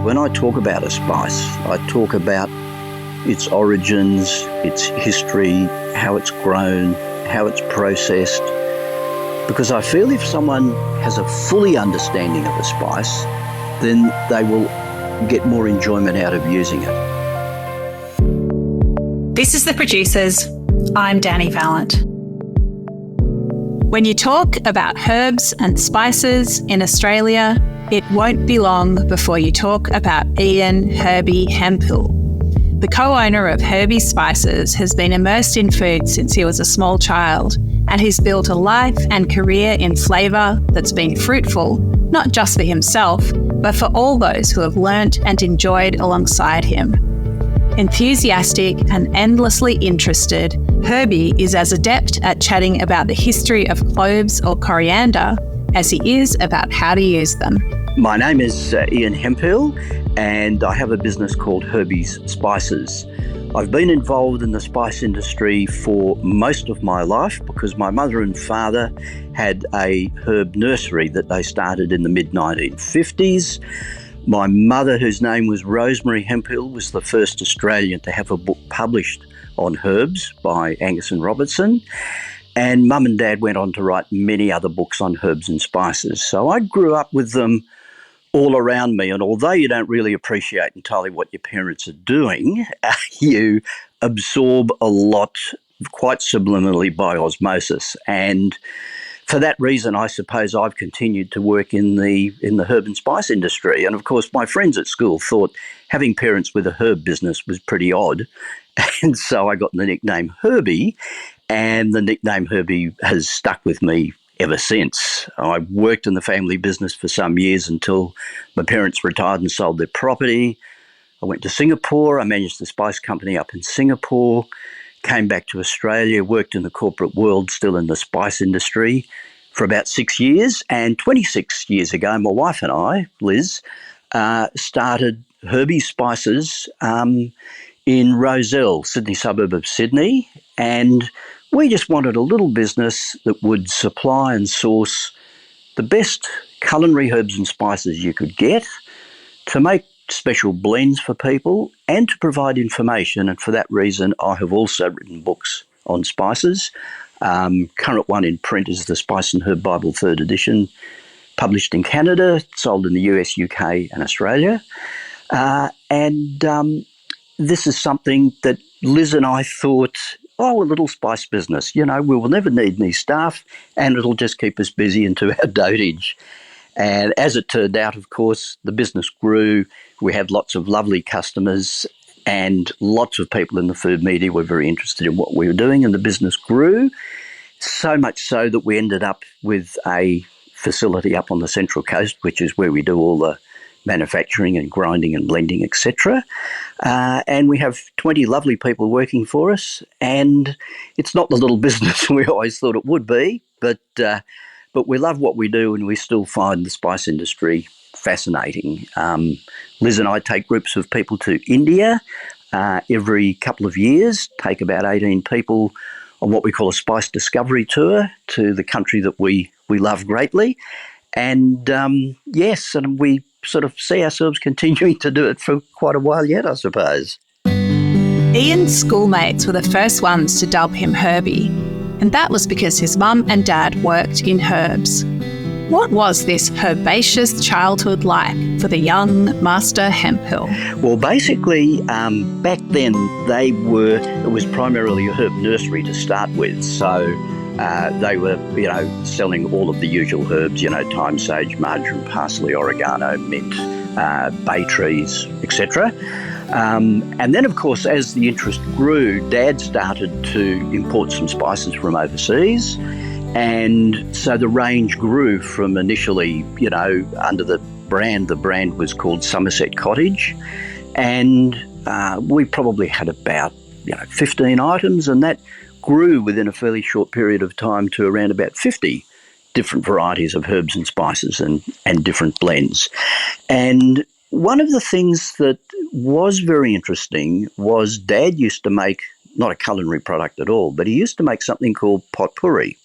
When I talk about a spice, I talk about its origins, its history, how it's grown, how it's processed, because I feel if someone has a fully understanding of a spice, then they will get more enjoyment out of using it. This is The Producers. I'm Dani Valent. When you talk about herbs and spices in Australia, it won't be long before you talk about Ian Herbie Hemphill. The co-owner of Herbie Spices has been immersed in food since he was a small child, and he's built a life and career in flavour that's been fruitful, not just for himself, but for all those who have learnt and enjoyed alongside him. Enthusiastic and endlessly interested, Herbie is as adept at chatting about the history of cloves or coriander as he is about how to use them. My name is Ian Hemphill, and I have a business called Herbie's Spices. I've been involved in the spice industry for most of my life because my mother and father had a herb nursery that they started in the mid-1950s. My mother, whose name was Rosemary Hemphill, was the first Australian to have a book published on herbs by Angus and Robertson. And Mum and Dad went on to write many other books on herbs and spices. So I grew up with them all around me. And although you don't really appreciate entirely what your parents are doing, you absorb a lot quite subliminally by osmosis. And for that reason, I suppose I've continued to work in the herb and spice industry. And of course, my friends at school thought having parents with a herb business was pretty odd. And so I got the nickname Herbie, and the nickname Herbie has stuck with me ever since. I worked in the family business for some years until my parents retired and sold their property. I went to Singapore. I managed the spice company up in Singapore, came back to Australia, worked in the corporate world, still in the spice industry, for about 6 years. And 26 years ago, my wife and I, Liz, started Herbie Spices in Rozelle, Sydney suburb of Sydney. And we just wanted a little business that would supply and source the best culinary herbs and spices you could get, to make special blends for people, and to provide information. And for that reason, I have also written books on spices. Current one in print is the Spice and Herb Bible 3rd edition, published in Canada, sold in the US, UK and Australia. This is something that Liz and I thought, a little spice business. We will never need any staff, and it'll just keep us busy into our dotage. And as it turned out, of course, the business grew. We had lots of lovely customers, and lots of people in the food media were very interested in what we were doing, and the business grew, so much so that we ended up with a facility up on the Central Coast, which is where we do all the manufacturing and grinding and blending, etc. And we have 20 lovely people working for us, and it's not the little business we always thought it would be, but we love what we do, and we still find the spice industry fascinating. Liz and I take groups of people to India every couple of years, take about 18 people on what we call a spice discovery tour to the country that we love greatly. And yes, and we sort of see ourselves continuing to do it for quite a while yet, I suppose. Ian's schoolmates were the first ones to dub him Herbie, and that was because his mum and dad worked in herbs. What was this herbaceous childhood like for the young Master Hemphill? Well, basically, back then it was primarily a herb nursery to start with. So they were, selling all of the usual herbs, thyme, sage, marjoram, parsley, oregano, mint, bay trees, etc. And then, of course, as the interest grew, Dad started to import some spices from overseas. And so the range grew from initially, under the brand was called Somerset Cottage. And we probably had about, 15 items, and that grew within a fairly short period of time to around about 50 different varieties of herbs and spices and different blends. And one of the things that was very interesting was Dad used to make, not a culinary product at all, but he used to make something called pottery,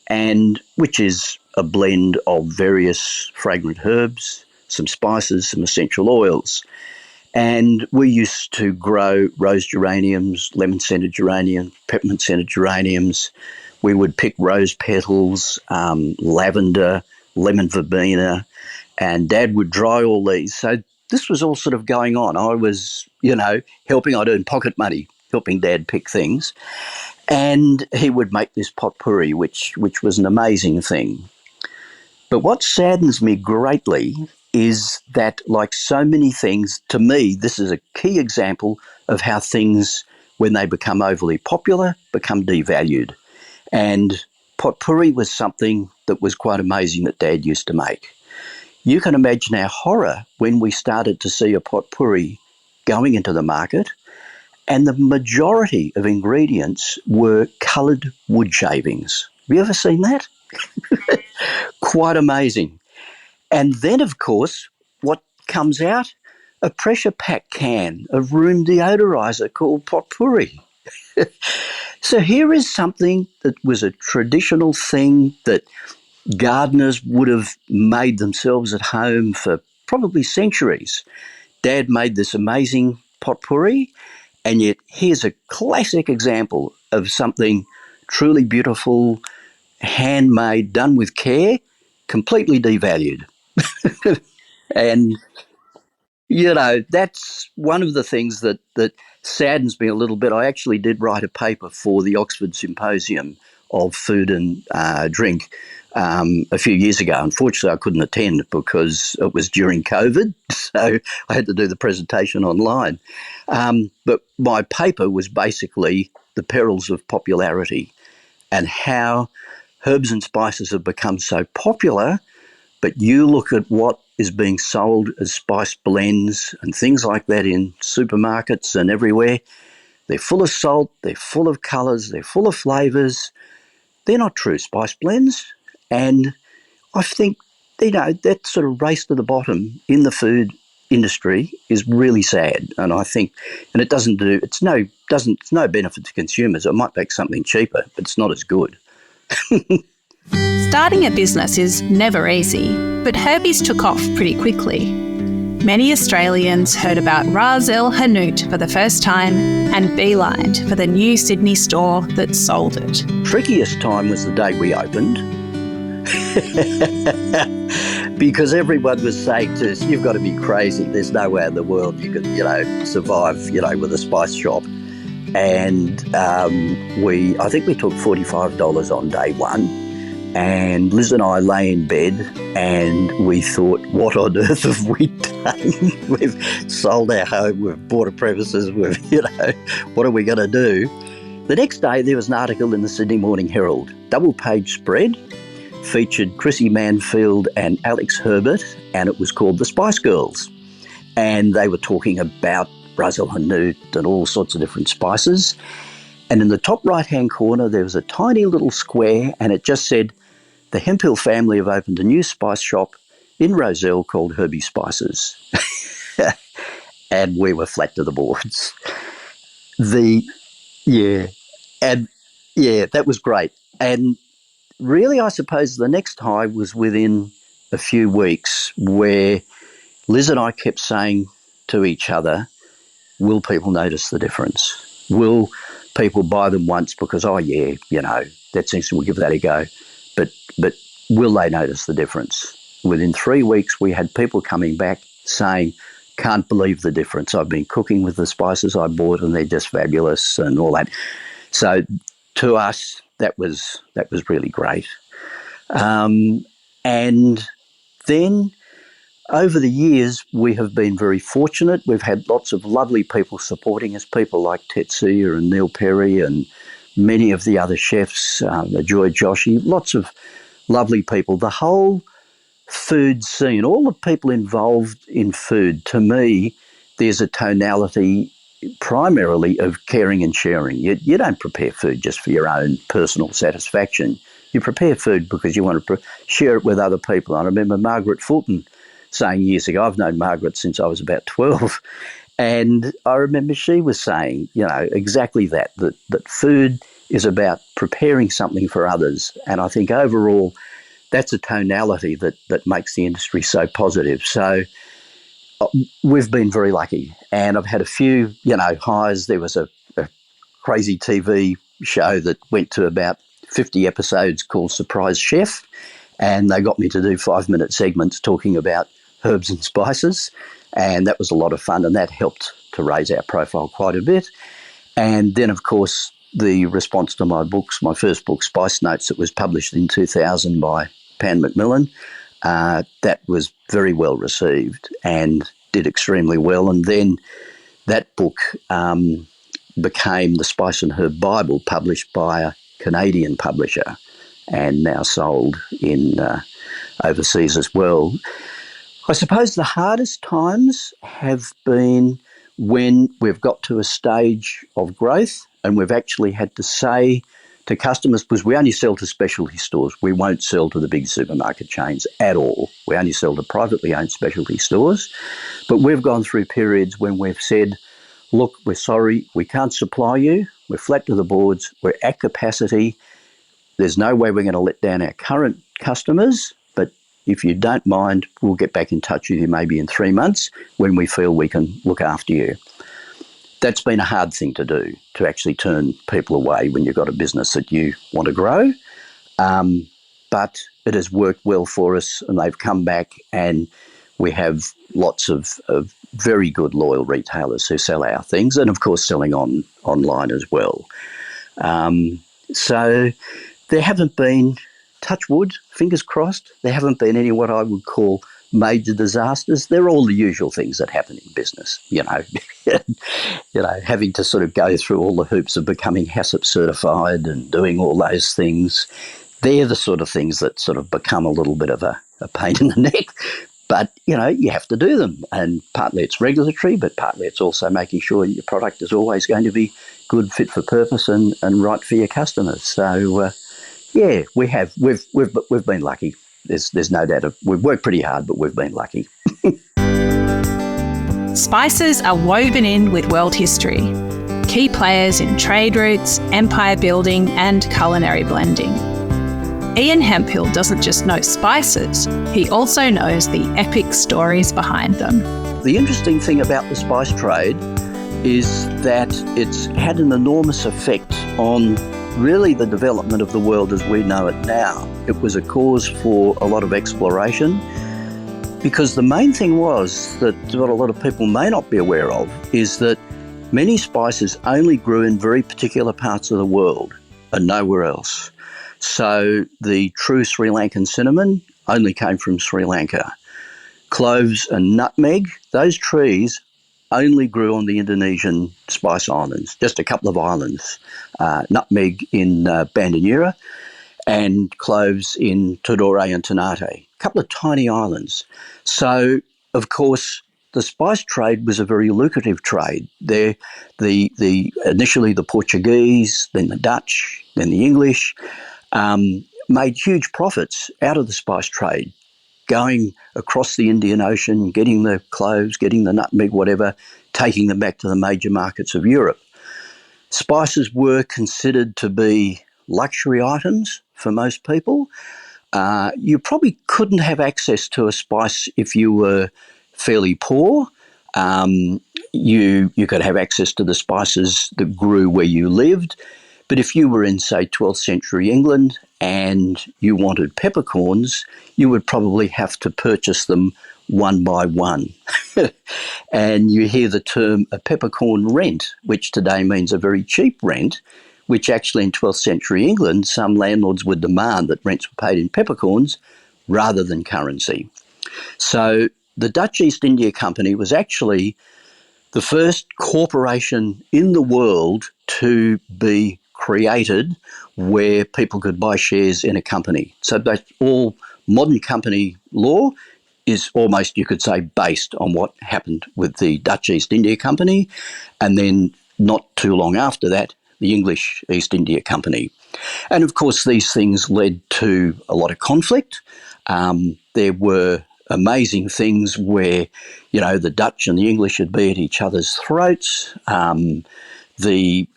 and which is a blend of various fragrant herbs, some spices, some essential oils. And we used to grow rose geraniums, lemon-scented geraniums, peppermint-scented geraniums. We would pick rose petals, lavender, lemon verbena, and Dad would dry all these. So this was all sort of going on. I was, helping. I'd earn pocket money, helping Dad pick things. And he would make this potpourri, which was an amazing thing. But what saddens me greatly is that, like so many things, to me, this is a key example of how things, when they become overly popular, become devalued. And potpourri was something that was quite amazing that Dad used to make. You can imagine our horror when we started to see a potpourri going into the market, and the majority of ingredients were coloured wood shavings. Have you ever seen that? Quite amazing. And then, of course, what comes out? A pressure-packed can of room deodorizer called potpourri. So here is something that was a traditional thing that gardeners would have made themselves at home for probably centuries. Dad made this amazing potpourri, and yet here's a classic example of something truly beautiful, handmade, done with care, completely devalued. And, that's one of the things that saddens me a little bit. I actually did write a paper for the Oxford Symposium of Food and Drink a few years ago. Unfortunately, I couldn't attend because it was during COVID, so I had to do the presentation online. But my paper was basically the perils of popularity and how herbs and spices have become so popular, but you look at what is being sold as spice blends and things like that in supermarkets and everywhere. They're full of salt, they're full of colours, they're full of flavours. They're not true spice blends. And I think, that sort of race to the bottom in the food industry is really sad. And I think, and it's no benefit to consumers. It might make something cheaper, but it's not as good. Starting a business is never easy, but Herbie's took off pretty quickly. Many Australians heard about Ras El Hanout for the first time and beelined for the new Sydney store that sold it. Trickiest time was the day we opened because everyone was saying to us, you've got to be crazy. There's no way in the world you could, survive, with a spice shop. And I think we took $45 on day one. And Liz and I lay in bed and we thought, what on earth have we done? We've sold our home, we've bought a premises, what are we going to do? The next day there was an article in the Sydney Morning Herald, double-page spread, featured Chrissy Manfield and Alex Herbert, and it was called The Spice Girls. And they were talking about Ras El Hanout and all sorts of different spices. And in the top right-hand corner, there was a tiny little square, and it just said, the Hemphill family have opened a new spice shop in Rozelle called Herbie Spices. And we were flat to the boards. That was great. And really, I suppose the next high was within a few weeks where Liz and I kept saying to each other, will people notice the difference? Will people buy them once because, that's interesting, we'll give that a go. But will they notice the difference? Within 3 weeks, we had people coming back saying, can't believe the difference. I've been cooking with the spices I bought and they're just fabulous and all that. So to us, that was really great. And then over the years, we have been very fortunate. We've had lots of lovely people supporting us, people like Tetsuya and Neil Perry and many of the other chefs, Joy Joshi, lots of lovely people. The whole food scene, all the people involved in food, to me, there's a tonality primarily of caring and sharing. You don't prepare food just for your own personal satisfaction. You prepare food because you want to share it with other people. I remember Margaret Fulton saying years ago, I've known Margaret since I was about 12, and I remember she was saying, exactly that food is about preparing something for others. And I think overall, that's a tonality that makes the industry so positive. So we've been very lucky, and I've had a few, highs. There was a crazy TV show that went to about 50 episodes called Surprise Chef, and they got me to do 5-minute segments talking about herbs and spices, and that was a lot of fun, and that helped to raise our profile quite a bit. And then, of course, the response to my books, my first book, Spice Notes, that was published in 2000 by Pan Macmillan, that was very well received and did extremely well. And then that book became the Spice and Herb Bible, published by a Canadian publisher and now sold in overseas as well. I suppose the hardest times have been when we've got to a stage of growth and we've actually had to say to customers, because we only sell to specialty stores, we won't sell to the big supermarket chains at all. We only sell to privately owned specialty stores. But we've gone through periods when we've said, look, we're sorry, we can't supply you, we're flat to the boards, we're at capacity, there's no way we're going to let down our current customers, but if you don't mind, we'll get back in touch with you maybe in 3 months when we feel we can look after you. That's been a hard thing to do, to actually turn people away when you've got a business that you want to grow. But it has worked well for us, and they've come back, and we have lots of very good loyal retailers who sell our things, and of course selling online as well. So there haven't been, touch wood, fingers crossed, there haven't been any what I would call major disasters. They're all the usual things that happen in business, having to sort of go through all the hoops of becoming HACCP certified and doing all those things. They're the sort of things that sort of become a little bit of a pain in the neck. But, you have to do them. And partly it's regulatory, but partly it's also making sure your product is always going to be good, fit for purpose and right for your customers. So, we've been lucky. There's no doubt. We've worked pretty hard, but we've been lucky. Spices are woven in with world history, key players in trade routes, empire building and culinary blending. Ian Hemphill doesn't just know spices, he also knows the epic stories behind them. The interesting thing about the spice trade is that it's had an enormous effect on really the development of the world as we know it now. It was a cause for a lot of exploration, because the main thing was that what a lot of people may not be aware of is that many spices only grew in very particular parts of the world and nowhere else. So the true Sri Lankan cinnamon only came from Sri Lanka. Cloves and nutmeg, those trees only grew on the Indonesian spice islands, just a couple of islands. Nutmeg in Banda Neira and cloves in Tidore and Ternate, a couple of tiny islands. So, of course, the spice trade was a very lucrative trade. Initially the Portuguese, then the Dutch, then the English, made huge profits out of the spice trade, going across the Indian Ocean, getting the cloves, getting the nutmeg, whatever, taking them back to the major markets of Europe. Spices were considered to be luxury items for most people. You probably couldn't have access to a spice if you were fairly poor. You could have access to the spices that grew where you lived. But if you were in, say, 12th century England and you wanted peppercorns, you would probably have to purchase them one by one. And you hear the term a peppercorn rent, which today means a very cheap rent, which actually in 12th century England, some landlords would demand that rents were paid in peppercorns rather than currency. So the Dutch East India Company was actually the first corporation in the world to be created where people could buy shares in a company. So that all modern company law is almost, you could say, based on what happened with the Dutch East India Company, and then not too long after that, the English East India Company. And of course, these things led to a lot of conflict. There were amazing things where, the Dutch and the English would be at each other's throats. The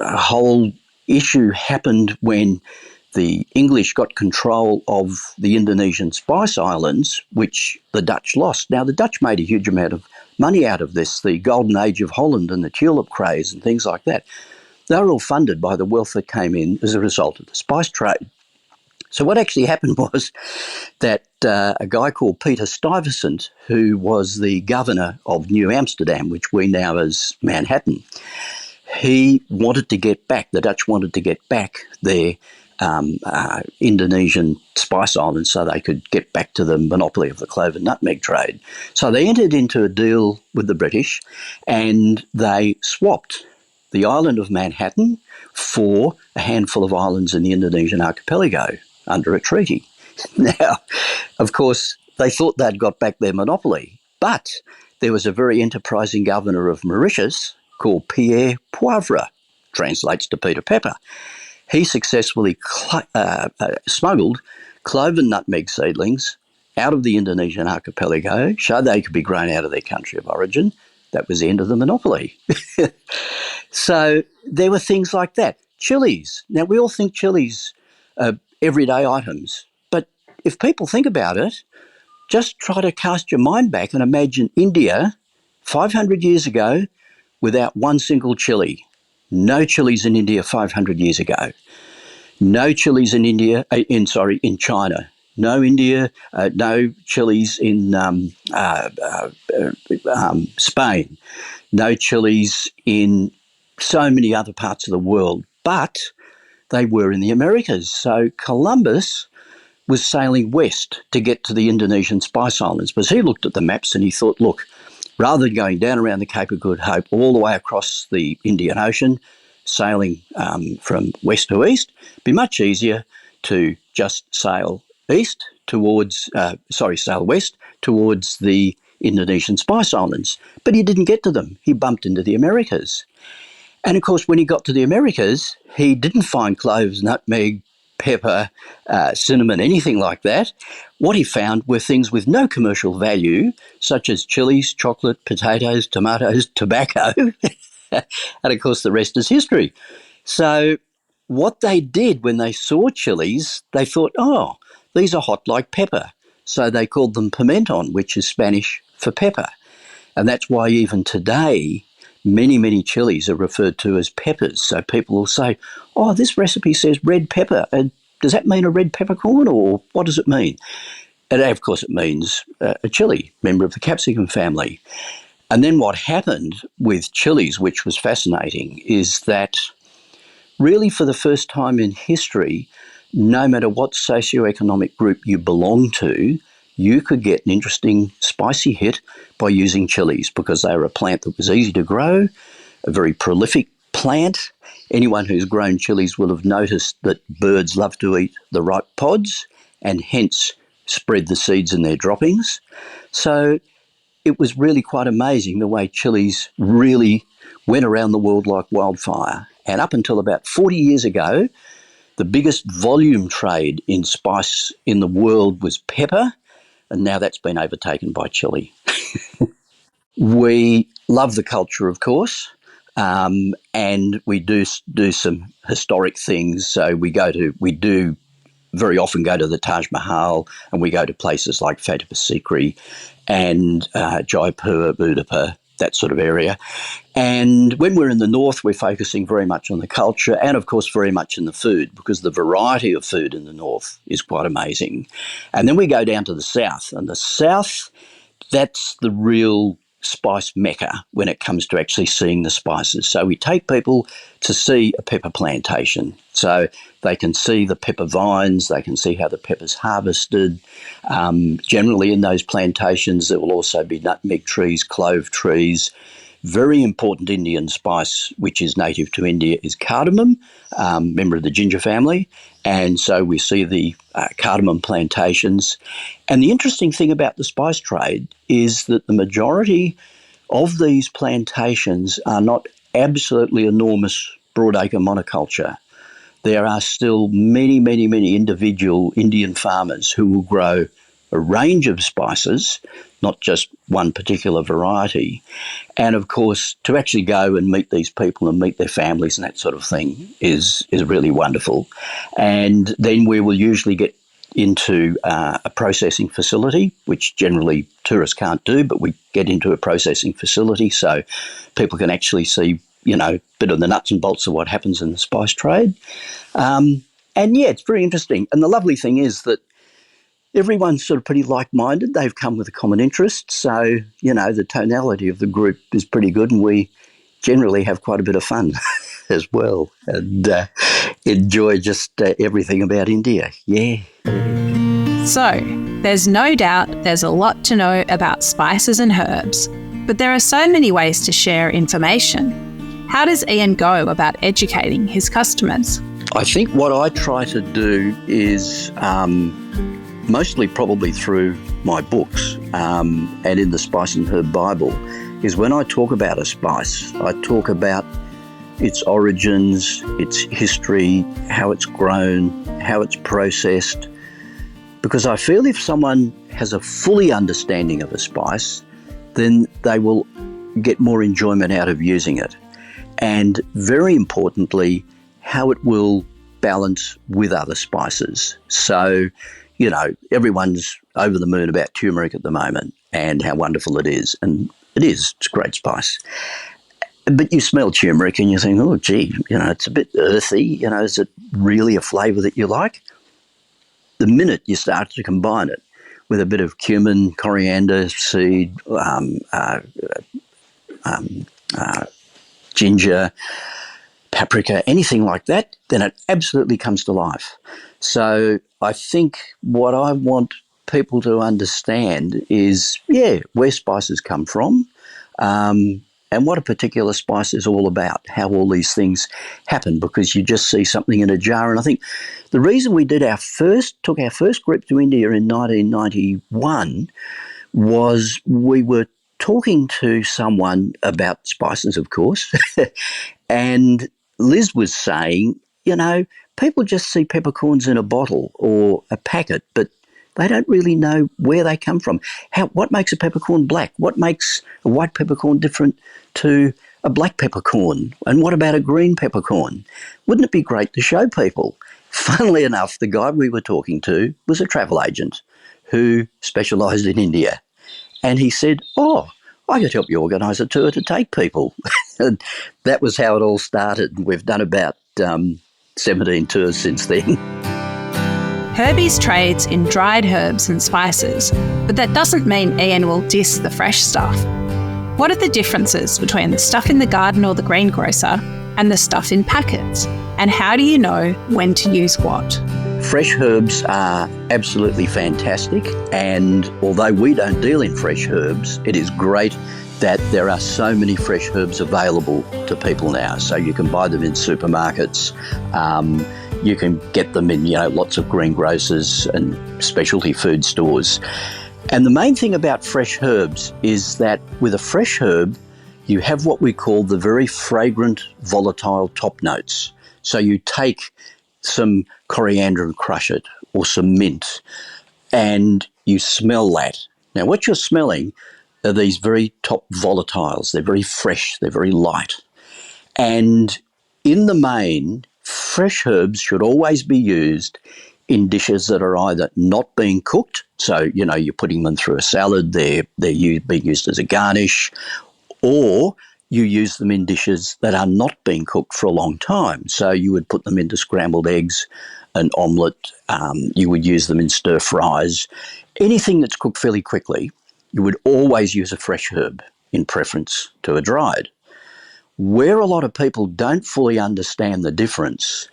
whole issue happened when the English got control of the Indonesian Spice Islands, which the Dutch lost. Now, the Dutch made a huge amount of money out of this, the golden age of Holland and the tulip craze and things like that. They were all funded by the wealth that came in as a result of the spice trade. So what actually happened was that a guy called Peter Stuyvesant, who was the governor of New Amsterdam, which we know as Manhattan, he wanted to get back, the Dutch wanted to get back their Indonesian spice islands so they could get back to the monopoly of the clove and nutmeg trade. So they entered into a deal with the British and they swapped the island of Manhattan for a handful of islands in the Indonesian archipelago under a treaty. Now, of course, they thought they'd got back their monopoly, but there was a very enterprising governor of Mauritius called Pierre Poivre, translates to Peter Pepper. He successfully smuggled clove and nutmeg seedlings out of the Indonesian archipelago, so they could be grown out of their country of origin. That was the end of the monopoly. So there were things like that. Chilies. Now, we all think chilies are everyday items, but if people think about it, just try to cast your mind back and imagine India 500 years ago without one single chili. No chilies in India 500 years ago. No chilies in in China. No chilies in Spain. No chilies in so many other parts of the world, but they were in the Americas. So Columbus was sailing west to get to the Indonesian Spice Islands, because he looked at the maps and he thought, look, rather than going down around the Cape of Good Hope all the way across the Indian Ocean, sailing from west to east, it'd be much easier to just sail west towards the Indonesian Spice Islands. But he didn't get to them. He bumped into the Americas. And of course, when he got to the Americas, he didn't find cloves, nutmeg, pepper, cinnamon, anything like that. What he found were things with no commercial value, such as chilies, chocolate, potatoes, tomatoes, tobacco. And of course, the rest is history. So what they did when they saw chilies, they thought, oh, these are hot like pepper. So they called them pimenton, which is Spanish for pepper. And that's why even today, many, many chilies are referred to as peppers. So people will say, oh, this recipe says red pepper. Does that mean a red peppercorn, or what does it mean? And of course it means a chili, member of the capsicum family. And then what happened with chilies, which was fascinating, is that really for the first time in history, no matter what socioeconomic group you belong to, you could get an interesting spicy hit by using chilies, because they were a plant that was easy to grow, a very prolific plant. Anyone who's grown chilies will have noticed that birds love to eat the ripe pods and hence spread the seeds in their droppings. So it was really quite amazing the way chilies really went around the world like wildfire. And up until about 40 years ago, the biggest volume trade in spice in the world was pepper, and now that's been overtaken by chili. We love the culture, of course, and we do some historic things. So we do very often go to the Taj Mahal, and we go to places like Fateh Sikri and Jaipur, Budapest, that sort of area. And when we're in the north, we're focusing very much on the culture and, of course, very much in the food, because the variety of food in the north is quite amazing. And then we go down to the south, and the south, that's the real spice mecca when it comes to actually seeing the spices. So we take people to see a pepper plantation. So they can see the pepper vines, they can see how the pepper's harvested. Generally in those plantations there will also be nutmeg trees, clove trees. Very important Indian spice, which is native to India, is cardamom, member of the ginger family. And so we see the cardamom plantations. And the interesting thing about the spice trade is that the majority of these plantations are not absolutely enormous broadacre monoculture. There are still many, many, many individual Indian farmers who will grow a range of spices not just one particular variety. And of course, to actually go and meet these people and meet their families and that sort of thing is really wonderful. And then we will usually get into a processing facility, which generally tourists can't do, but we get into a processing facility so people can actually see, a bit of the nuts and bolts of what happens in the spice trade. And yeah, it's very interesting. And the lovely thing is that everyone's sort of pretty like-minded. They've come with a common interest. So, the tonality of the group is pretty good, and we generally have quite a bit of fun as well, and enjoy just everything about India. Yeah. So, there's no doubt there's a lot to know about spices and herbs, but there are so many ways to share information. How does Ian go about educating his customers? I think what I try to do is mostly probably through my books and in the Spice and Herb Bible, is when I talk about a spice, I talk about its origins, its history, how it's grown, how it's processed. Because I feel if someone has a fully understanding of a spice, then they will get more enjoyment out of using it. And very importantly, how it will balance with other spices. So, everyone's over the moon about turmeric at the moment and how wonderful it is. And it's a great spice. But you smell turmeric and you think, oh, gee, it's a bit earthy. Is it really a flavour that you like? The minute you start to combine it with a bit of cumin, coriander seed, ginger, paprika, anything like that, then it absolutely comes to life. So I think what I want people to understand is, where spices come from, and what a particular spice is all about, how all these things happen, because you just see something in a jar. And I think the reason we took our first group to India in 1991 was we were talking to someone about spices, of course, and Liz was saying, people just see peppercorns in a bottle or a packet, but they don't really know where they come from. What makes a peppercorn black? What makes a white peppercorn different to a black peppercorn? And what about a green peppercorn? Wouldn't it be great to show people? Funnily enough, the guy we were talking to was a travel agent who specialised in India. And he said, I could help you organise a tour to take people. And that was how it all started. We've done about 17 tours since then. Herbie's trades in dried herbs and spices, but that doesn't mean Ian will diss the fresh stuff. What are the differences between the stuff in the garden or the greengrocer and the stuff in packets? And how do you know when to use what? Fresh herbs are absolutely fantastic, and although we don't deal in fresh herbs, it is great that there are so many fresh herbs available to people now. So you can buy them in supermarkets, you can get them in lots of greengrocers and specialty food stores. And the main thing about fresh herbs is that with a fresh herb, you have what we call the very fragrant, volatile top notes. So you take some coriander and crush it, or some mint, and you smell that. Now, what you're smelling are these very top volatiles. They're very fresh, they're very light. And in the main, fresh herbs should always be used in dishes that are either not being cooked, so, you're putting them through a salad, they're being used as a garnish, or you use them in dishes that are not being cooked for a long time. So you would put them into scrambled eggs, an omelette, you would use them in stir fries. Anything that's cooked fairly quickly, you would always use a fresh herb in preference to a dried. Where a lot of people don't fully understand the difference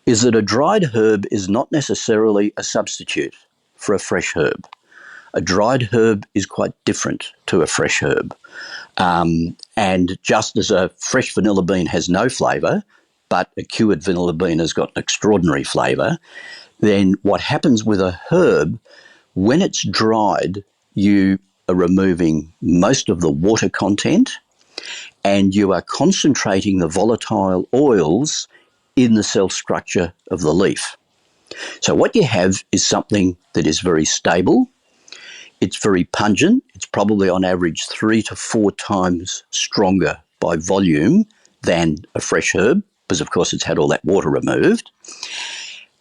is that a dried herb is not necessarily a substitute for a fresh herb. A dried herb is quite different to a fresh herb. And just as a fresh vanilla bean has no flavour, but a cured vanilla bean has got an extraordinary flavour, then what happens with a herb, when it's dried, you are removing most of the water content and you are concentrating the volatile oils in the cell structure of the leaf. So what you have is something that is very stable. It's very pungent. It's probably on average 3 to 4 times stronger by volume than a fresh herb, because of course it's had all that water removed.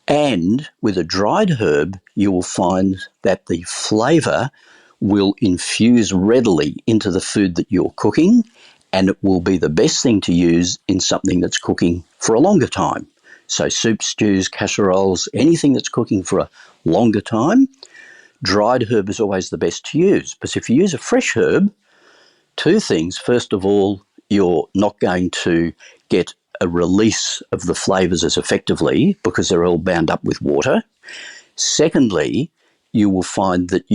And with a dried herb, you will find that the flavour will infuse readily into the food that you're cooking, and it will be the best thing to use in something that's cooking for a longer time. So soup, stews, casseroles, anything that's cooking for a longer time, dried herb is always the best to use. Because if you use a fresh herb, 2 things. First of all, you're not going to get a release of the flavours as effectively because they're all bound up with water. Secondly, you will find that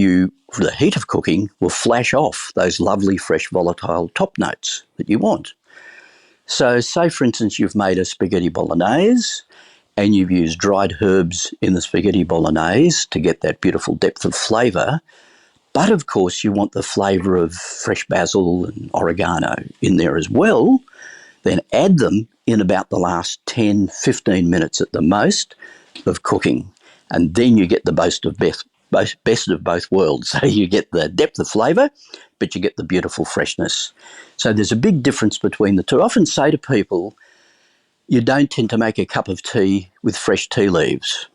for the heat of cooking, will flash off those lovely, fresh, volatile top notes that you want. So say, for instance, you've made a spaghetti bolognese and you've used dried herbs in the spaghetti bolognese to get that beautiful depth of flavour. But, of course, you want the flavour of fresh basil and oregano in there as well. Then add them in about the last 10, 15 minutes at the most of cooking. And then you get the best of both worlds. So you get the depth of flavour, but you get the beautiful freshness. So there's a big difference between the two. I often say to people, you don't tend to make a cup of tea with fresh tea leaves.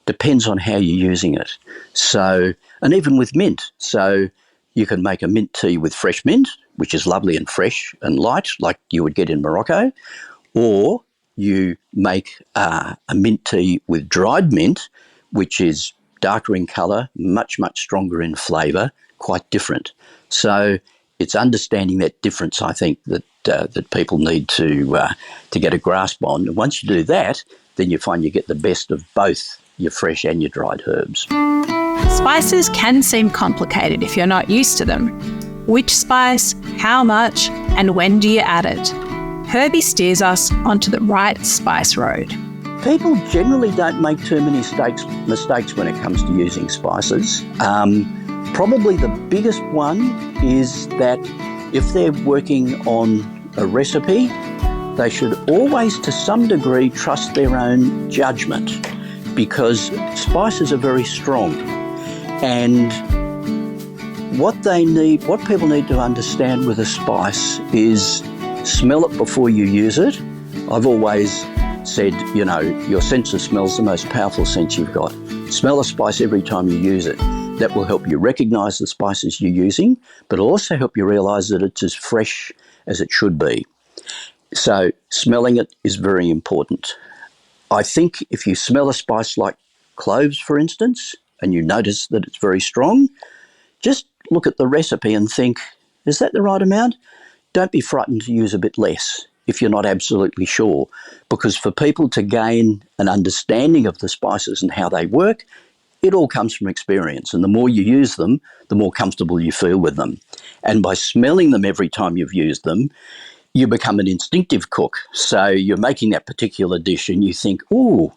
Depends on how you're using it. So, and even with mint. So you can make a mint tea with fresh mint, which is lovely and fresh and light, like you would get in Morocco, or you make a mint tea with dried mint, which is darker in colour, much, much stronger in flavour, quite different. So it's understanding that difference, I think, that people need to get a grasp on. And once you do that, then you find you get the best of both your fresh and your dried herbs. Spices can seem complicated if you're not used to them. Which spice, how much, and when do you add it? Herbie steers us onto the right spice road. People generally don't make too many mistakes when it comes to using spices. Probably the biggest one is that if they're working on a recipe, they should always, to some degree, trust their own judgment, because spices are very strong. And what people need to understand with a spice is smell it before you use it. I've always said, your sense of smell is the most powerful sense you've got. Smell a spice every time you use it. That will help you recognise the spices you're using, but it'll also help you realise that it's as fresh as it should be. So smelling it is very important. I think if you smell a spice like cloves, for instance, and you notice that it's very strong, just look at the recipe and think, is that the right amount? Don't be frightened to use a bit less if you're not absolutely sure, because for people to gain an understanding of the spices and how they work, it all comes from experience, and the more you use them, the more comfortable you feel with them. And by smelling them every time you've used them, you become an instinctive cook. So you're making that particular dish and you think, oh,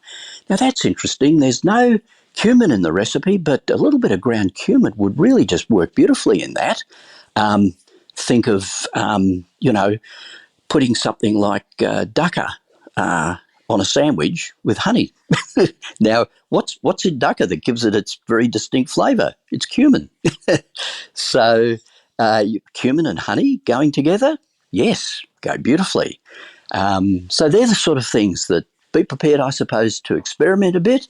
now that's interesting. There's no cumin in the recipe, but a little bit of ground cumin would really just work beautifully in that. Think of, putting something like dukkha on a sandwich with honey. Now, what's in dukkha that gives it its very distinct flavour? It's cumin. So cumin and honey going together? Yes, go beautifully. So they're the sort of things that be prepared, I suppose, to experiment a bit,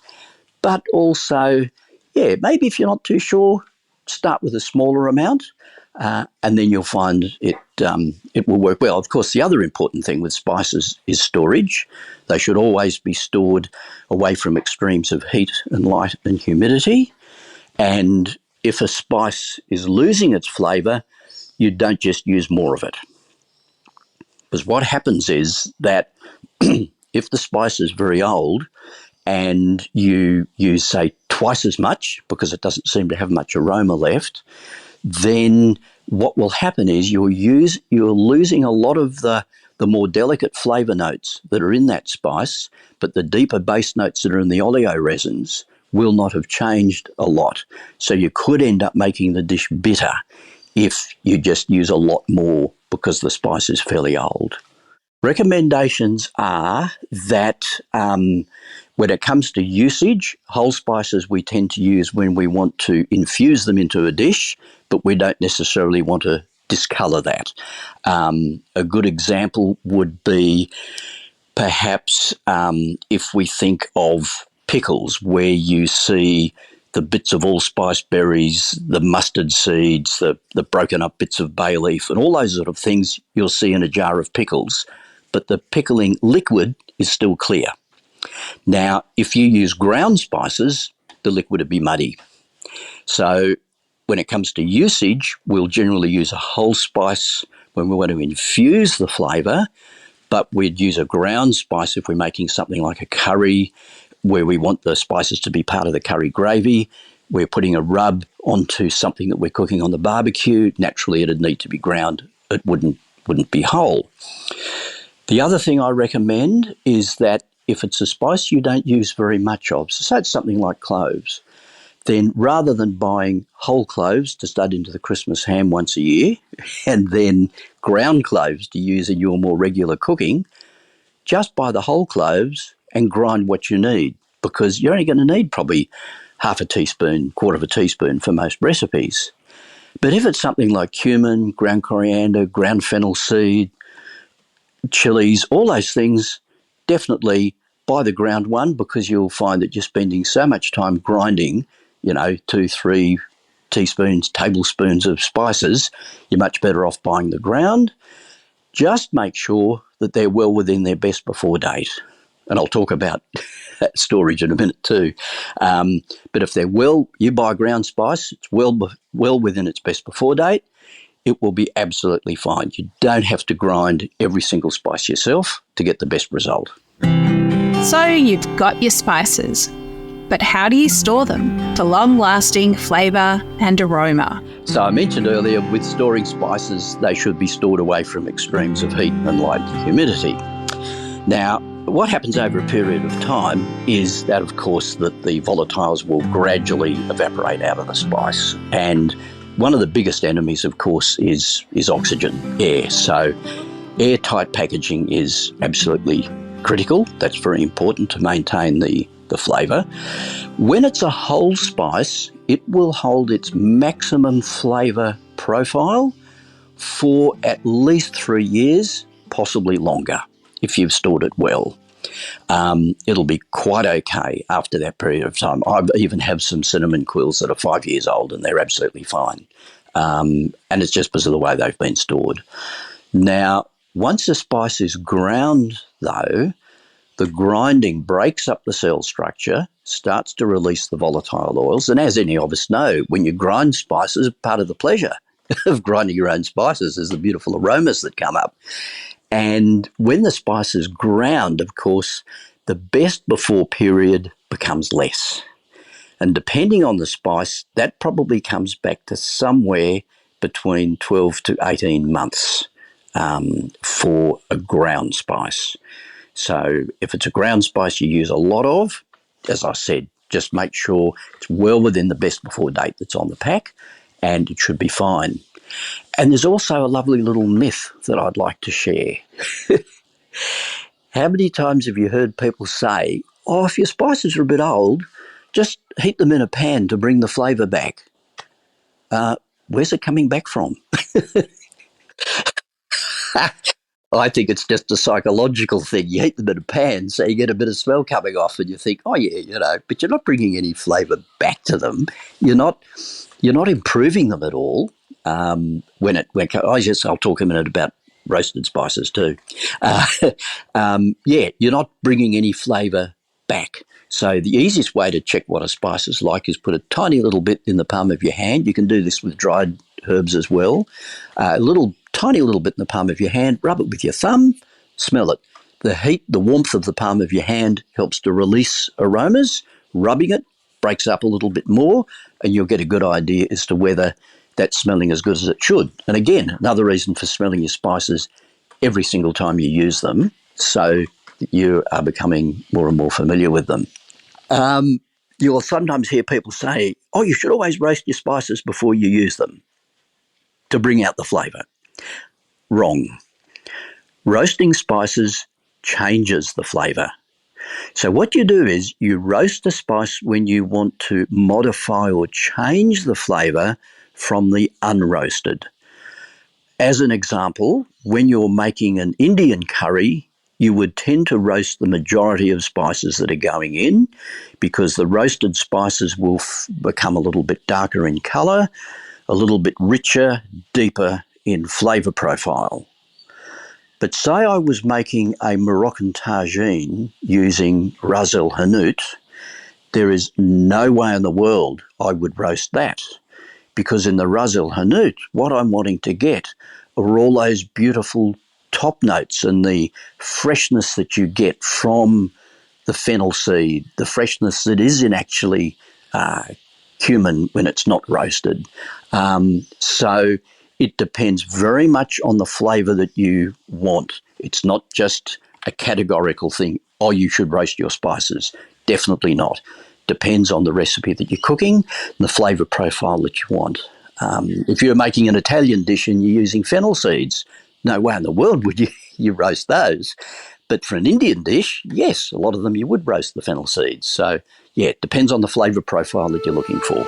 but also, maybe if you're not too sure, start with a smaller amount, and then you'll find it will work well. Of course, the other important thing with spices is storage. They should always be stored away from extremes of heat and light and humidity. And if a spice is losing its flavour, you don't just use more of it. Because what happens is that if the spice is very old and you use, say, twice as much because it doesn't seem to have much aroma left, then what will happen is you're losing a lot of the more delicate flavour notes that are in that spice, but the deeper base notes that are in the oleoresins will not have changed a lot. So you could end up making the dish bitter if you just use a lot more because the spice is fairly old. Recommendations are that when it comes to usage, whole spices we tend to use when we want to infuse them into a dish, but we don't necessarily want to discolour that. A good example would be perhaps if we think of pickles, where you see the bits of allspice berries, the mustard seeds, the broken up bits of bay leaf, and all those sort of things you'll see in a jar of pickles, but the pickling liquid is still clear. Now, if you use ground spices, the liquid would be muddy. So when it comes to usage, we'll generally use a whole spice when we want to infuse the flavour, but we'd use a ground spice if we're making something like a curry, where we want the spices to be part of the curry gravy. We're putting a rub onto something that we're cooking on the barbecue. Naturally, it'd need to be ground. It wouldn't be whole. The other thing I recommend is that if it's a spice you don't use very much of, so say it's something like cloves, then rather than buying whole cloves to stud into the Christmas ham once a year and then ground cloves to use in your more regular cooking, just buy the whole cloves and grind what you need, because you're only going to need probably half a teaspoon, quarter of a teaspoon for most recipes. But if it's something like cumin, ground coriander, ground fennel seed, chilies, all those things, definitely buy the ground one, because you'll find that you're spending so much time grinding, 2-3 teaspoons, tablespoons of spices. You're much better off buying the ground. Just make sure that they're well within their best before date. And I'll talk about that storage in a minute too. But if they're you buy ground spice, it's well within its best before date, it will be absolutely fine. You don't have to grind every single spice yourself to get the best result. So you've got your spices, but how do you store them for long-lasting flavour and aroma? So I mentioned earlier, with storing spices, they should be stored away from extremes of heat and light and humidity. Now, what happens over a period of time is that, of course, that the volatiles will gradually evaporate out of the spice. And one of the biggest enemies, of course, is oxygen, air. So airtight packaging is absolutely critical. That's very important to maintain the flavour. When it's a whole spice, it will hold its maximum flavour profile for at least 3 years, possibly longer, if you've stored it well. It'll be quite okay after that period of time. I even have some cinnamon quills that are 5 years old and they're absolutely fine. And it's just because of the way they've been stored. Now, once a spice is ground, though, the grinding breaks up the cell structure, starts to release the volatile oils. And as any of us know, when you grind spices, part of the pleasure of grinding your own spices is the beautiful aromas that come up. And when the spice is ground, of course, the best before period becomes less. And depending on the spice, that probably comes back to somewhere between 12 to 18 months for a ground spice. So if it's a ground spice you use a lot of, as I said, just make sure it's well within the best before date that's on the pack, and it should be fine. And there's also a lovely little myth that I'd like to share. How many times have you heard people say, oh, if your spices are a bit old, just heat them in a pan to bring the flavour back? Where's it coming back from? I think it's just a psychological thing. You heat them in a pan so you get a bit of smell coming off and you think, oh yeah, but you're not bringing any flavour back to them. You're not improving them at all. I'll talk a minute about roasted spices too. You're not bringing any flavour back. So the easiest way to check what a spice is like is put a tiny little bit in the palm of your hand. You can do this with dried herbs as well. Tiny little bit in the palm of your hand, rub it with your thumb, smell it. The heat, the warmth of the palm of your hand helps to release aromas. Rubbing it breaks up a little bit more, and you'll get a good idea as to whether that's smelling as good as it should. And again, another reason for smelling your spices every single time you use them, so that you are becoming more and more familiar with them. You'll sometimes hear people say, oh, you should always roast your spices before you use them to bring out the flavour. Wrong. roasting spices changes the flavour. So what you do is you roast a spice when you want to modify or change the flavour from the unroasted. As an example, when you're making an Indian curry, you would tend to roast the majority of spices that are going in because the roasted spices will become a little bit darker in colour, a little bit richer, deeper in flavour profile. But say I was making a Moroccan tagine using Ras el Hanout, there is no way in the world I would roast that, because in the Ras el Hanout, what I'm wanting to get are all those beautiful top notes and the freshness that you get from the fennel seed, the freshness that is in actually cumin when it's not roasted. So it depends very much on the flavour that you want. It's not just a categorical thing, oh, you should roast your spices. Definitely not. Depends on the recipe that you're cooking and the flavour profile that you want. If you're making an Italian dish and you're using fennel seeds, no way in the world would you roast those. But for an Indian dish, yes, a lot of them you would roast the fennel seeds. So, yeah, it depends on the flavour profile that you're looking for.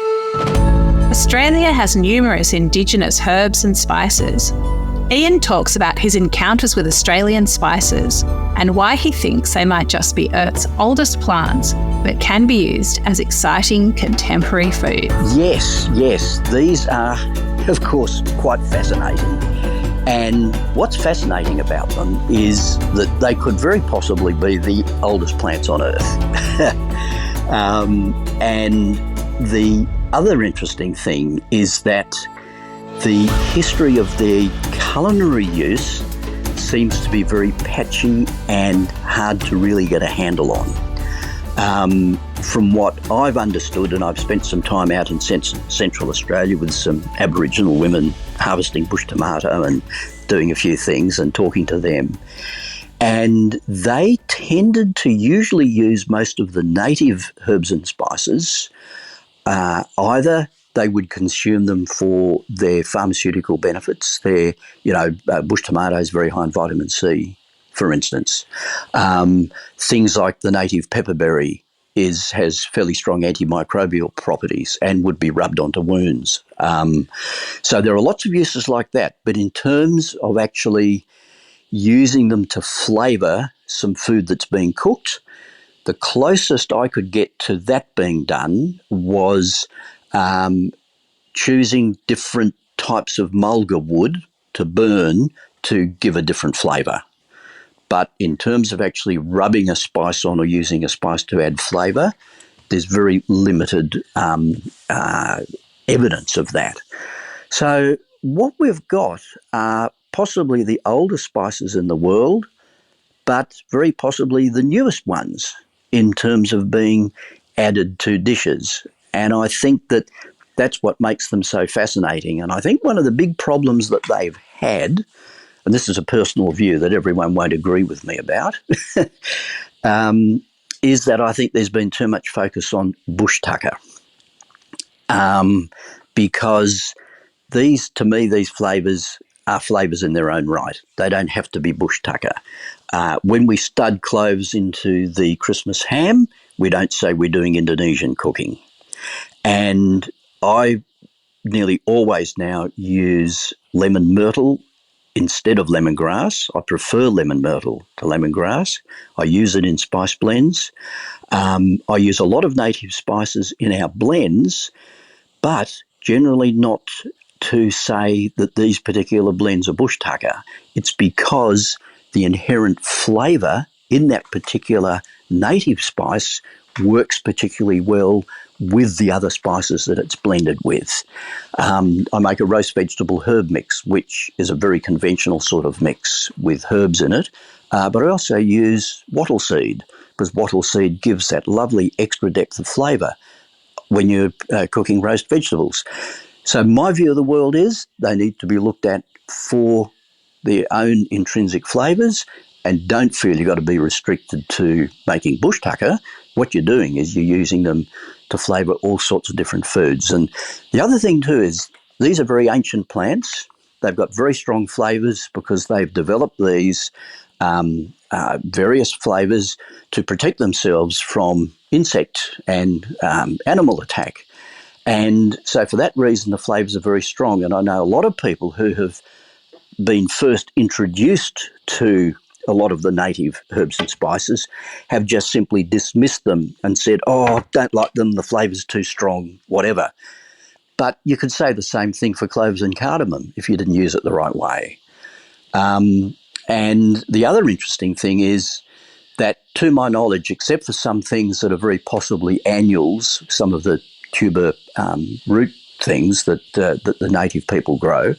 Australia has numerous Indigenous herbs and spices. Ian talks about his encounters with Australian spices and why he thinks they might just be Earth's oldest plants, but can be used as exciting contemporary food. Yes, these are, of course, quite fascinating. And what's fascinating about them is that they could very possibly be the oldest plants on Earth. And the other interesting thing is that the history of their culinary use seems to be very patchy and hard to really get a handle on. From what I've understood, and I've spent some time out in Central Australia with some Aboriginal women harvesting bush tomato and doing a few things and talking to them, and they tended to usually use most of the native herbs and spices. Either they would consume them for their pharmaceutical benefits. Their, bush tomato is very high in vitamin C, for instance. Things like the native pepperberry has fairly strong antimicrobial properties and would be rubbed onto wounds. So there are lots of uses like that. But in terms of actually using them to flavour some food that's being cooked, the closest I could get to that being done was choosing different types of mulga wood to burn to give a different flavour. But in terms of actually rubbing a spice on or using a spice to add flavour, there's very limited evidence of that. So what we've got are possibly the oldest spices in the world, but very possibly the newest ones in terms of being added to dishes. And I think that that's what makes them so fascinating. And I think one of the big problems that they've had, and this is a personal view that everyone won't agree with me about, is that I think there's been too much focus on bush tucker. Because to me, these flavours are flavours in their own right. They don't have to be bush tucker. When we stud cloves into the Christmas ham, we don't say we're doing Indonesian cooking. And I nearly always now use lemon myrtle instead of lemongrass. I prefer lemon myrtle to lemongrass. I use it in spice blends. I use a lot of native spices in our blends, but generally not to say that these particular blends are bush tucker. It's because the inherent flavour in that particular native spice works particularly well with the other spices that it's blended with. I make a roast vegetable herb mix, which is a very conventional sort of mix with herbs in it, but I also use wattle seed, because wattle seed gives that lovely extra depth of flavour when you're cooking roast vegetables. So my view of the world is they need to be looked at for their own intrinsic flavours, and don't feel you've got to be restricted to making bush tucker. What you're doing is you're using them to flavour all sorts of different foods. And the other thing too is these are very ancient plants. They've got very strong flavours because they've developed these various flavours to protect themselves from insect and animal attack. And so for that reason, the flavours are very strong. And I know a lot of people who have been first introduced to a lot of the native herbs and spices have just simply dismissed them and said, oh, don't like them, the flavour's too strong, whatever. But you could say the same thing for cloves and cardamom if you didn't use it the right way. And the other interesting thing is that, to my knowledge, except for some things that are very possibly annuals, some of the tuber root things that the native people grow,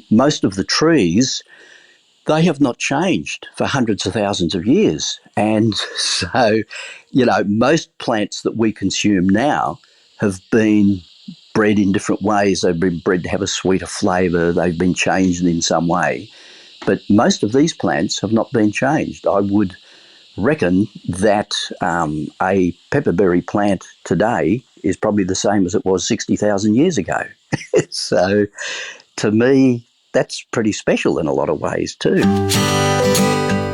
most of the trees, they have not changed for hundreds of thousands of years. And so, most plants that we consume now have been bred in different ways. They've been bred to have a sweeter flavour. They've been changed in some way. But most of these plants have not been changed. I would reckon that a pepperberry plant today is probably the same as it was 60,000 years ago. So to me, that's pretty special in a lot of ways too.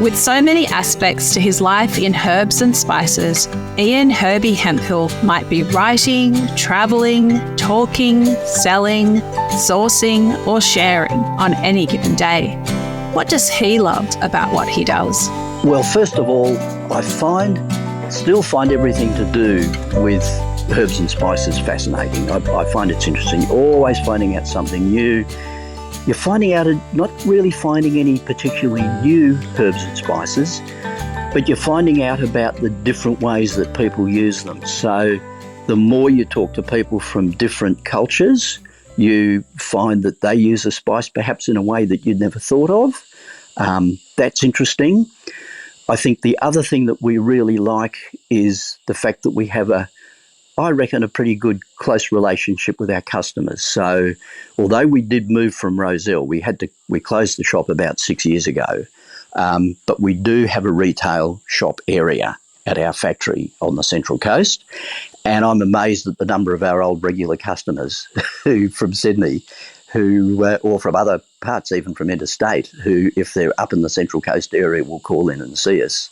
With so many aspects to his life in herbs and spices, Ian Herbie Hemphill might be writing, travelling, talking, selling, sourcing, or sharing on any given day. What does he love about what he does? Well, first of all, I still find everything to do with herbs and spices fascinating. I find it's interesting. You're always finding out something new. You're not really finding any particularly new herbs and spices, but you're finding out about the different ways that people use them. So the more you talk to people from different cultures, you find that they use a spice perhaps in a way that you'd never thought of. That's interesting. I think the other thing that we really like is the fact that we have a pretty good close relationship with our customers. So although we did move from Rozelle, we closed the shop about 6 years ago, but we do have a retail shop area at our factory on the Central Coast. And I'm amazed at the number of our old regular customers who from Sydney, or from other parts, even from interstate, who, if they're up in the Central Coast area, will call in and see us.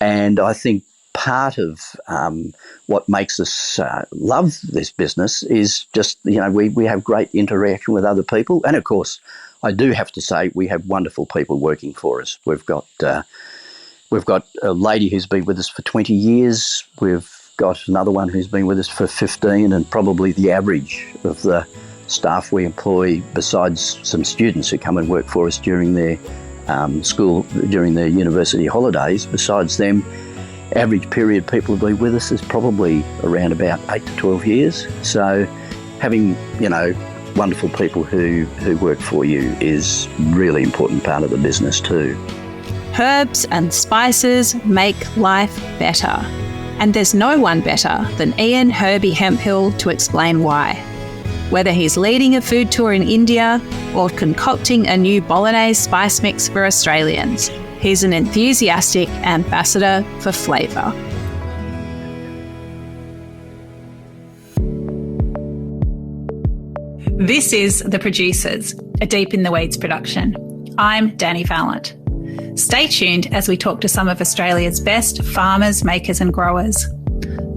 And I think part of what makes us love this business is just, we have great interaction with other people. And of course, I do have to say we have wonderful people working for us. We've got a lady who's been with us for 20 years. We've got another one who's been with us for 15, and probably the average of the staff we employ, besides some students who come and work for us during their during their university holidays, besides them, average period people have been with us is probably around about 8 to 12 years. So having, wonderful people who work for you is really important part of the business too. Herbs and spices make life better. And there's no one better than Ian Herbie Hemphill to explain why. Whether he's leading a food tour in India or concocting a new bolognese spice mix for Australians, he's an enthusiastic ambassador for flavour. This is The Producers, a Deep in the Weeds production. I'm Dani Valent. Stay tuned as we talk to some of Australia's best farmers, makers and growers.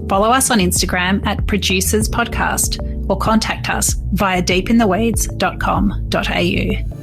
Follow us on Instagram at Producers Podcast or contact us via deepintheweeds.com.au.